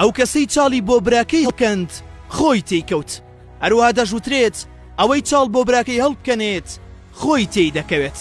ئەو کەسەی چاڵی بۆ براکەی هەڵکەند خۆی تێیکەوت. هەروەها دەژوترێت ئەوەی چاڵ بۆ براکەی هەڵبکەنێت خۆی تێی دەکەوێت.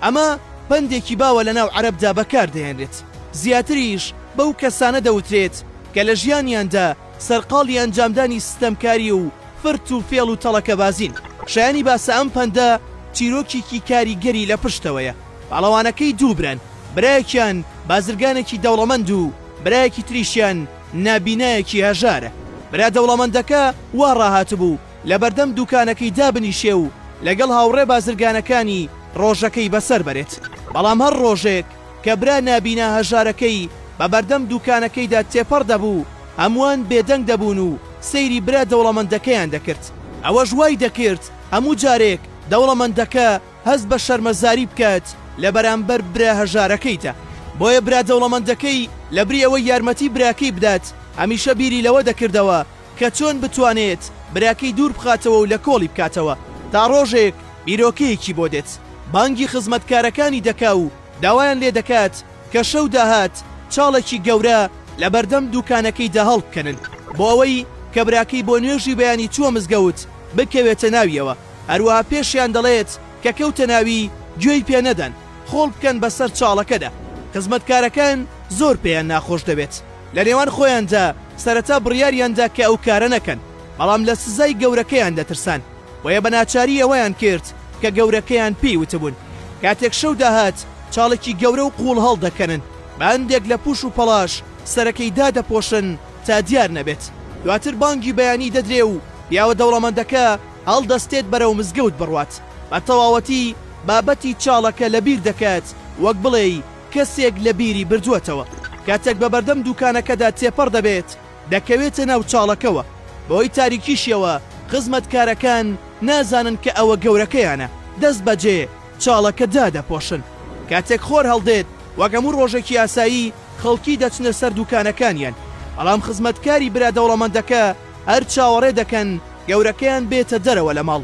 ئەمە پندێکی باوە لە ناو عەرەبدا بەکاردەهێنرێت. زیاتریش بەو کەسانە دەوترێت کە لە ژیانیاندا سەرقاڵی ئەنجامدانی ستەمکاری و فرت و فێڵ و تەڵەکە بازین. شایانی باسە ئەم پەندە چیرۆکێکی کاریگەری لە پشتەوەیە. پاڵەوانەکەی دوو برن، برایەکیان بازرگانێکی دەوڵەمەند و برایەکی تریشیان نابینایەکی هەژارە. برا دەوڵەمەندەکە وا ڕاهاتبوو لە بەردەم دوکانەکەی دابنیشێ و لەگەڵ هاوڕێ بازرگانەکانی ڕۆژەکەی بەسەر بەرێت. بەڵام هەر ڕۆژێک کە برا نابینا هەژارەکەی بە بەردەم دوکانەکەیدا تێپەڕ دەبوو، هەمووان بێدەنگ دەبوون و سەیری برا دەوڵەمەندەکەیان دەکرد. ئەوەش وای دەکرد هەموو جارێک دەوڵەمەندەکە هەست بە شەرمەزاری بکات لە بەرامبەر برا هەژارەکەیدا. بۆیە برا دەوڵەمەندەکەی لە بری ئەوەی یارمەتی براکەی بدات هەمیشە بیری لەوە دەکردەوە کە چۆن بتوانێت براکەی دوور بخاتەوە و لە کۆڵی بکاتەوە تا ڕۆژێک بیرۆکەیەکی بۆ دێت. بانگی خزمەتکارەکانی دەکا و داوایان لێ دەکات کە شەو داهات چاڵێکی گەورە لە بەردەم دوکانەکەیدا هەڵبکەنن بۆ ئەوەی کە براکەی بۆ نوێژی بەیانی چووە مزگەوت بکەوێتە ناویەوە. هەروەها پێشیان دەڵێت کە کەوتە ناوی گوێی پێ نەدەن، خۆڵ بکەن بەسەر چاڵەکەدا. خزمەتکارەکان زۆر پێیان ناخۆش دەبێت. لە نێوان خۆیاندا سەرەتا بڕیاریاندا کە ئەو کارە نەکەن، بەڵام لە سزای گەورەکەیان دەترسان. بۆیە بە ناچاری ئەوەیان کرد کە گەورەکەیان پێی وتبوون کاتێک شەو داهات چاڵێکی گەورە و قوڵ هەڵدەکەنن، بە هەندێک لە پوش و پەڵاش سەرەکەی دادەپۆشن تا دیار نەبێت. دواتر بانگی بەیانی دەدرێ و پیاوە دەوڵەمەندەکە هەڵدەستێت بەرەو مزگەوت بڕوات. بە تەواوەتی بابەتی چاڵەکە لەبیر دەکات وەک بڵێ کەسێک لە بیری بردووەتەوە. کاتێک بە بەردەم دوکانەکەدا تێپەڕ دەبێت دەکەوێتە ناو چاڵەکەوە. بۆی تاریکیشیەوە خزمەتکارەکان نازانن کە ئەوە گەورەکەیانە، دەست بەجێ چاڵەکە دادەپۆشن. کاتێک خۆر هەڵدێت وەک هەموو ڕۆژێکی ئاسایی خەڵکی دەچنە سەر دوکانەکانیان. بەڵام خزمەتکاری برا دەوڵەمەندەکە هەر چاوەڕێ دەکەن گەورەکەیان بێتە دەرەوە لە ماڵ.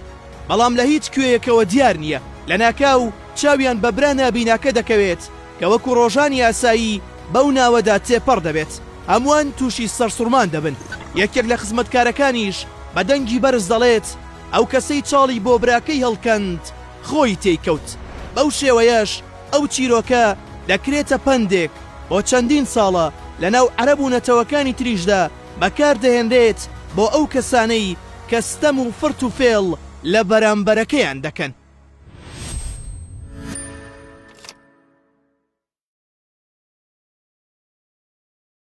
بەڵام لە هیچ کوێیەکەوە دیار نییە. لە ناکاو چاویان بە برا نابیناکە دەکەوێت کە وەکو ڕۆژانی ئاسایی بەو ناوەدا تێپەڕ دەبێت. هەمووان تووشی سەرسوڕمان دەبن. یەکێک لە خزمەتکارەکانیش بە دەنگی بەرز دەڵێت ئەو کەسەی چاڵی بۆ براکەی هەڵکەند خۆی تێیکەوت. بەو شێوەیەش ئەو چیرۆکە دەکرێتە پندێک بۆ چەندین ساڵە لە ناو عەرەب و نەتەوەکانی تریشدا بەکاردەهێنرێت بۆ ئەو کەسانەی کە ستەم و فرت و فێڵ لە بەرامبەرەکەیان دەکەن.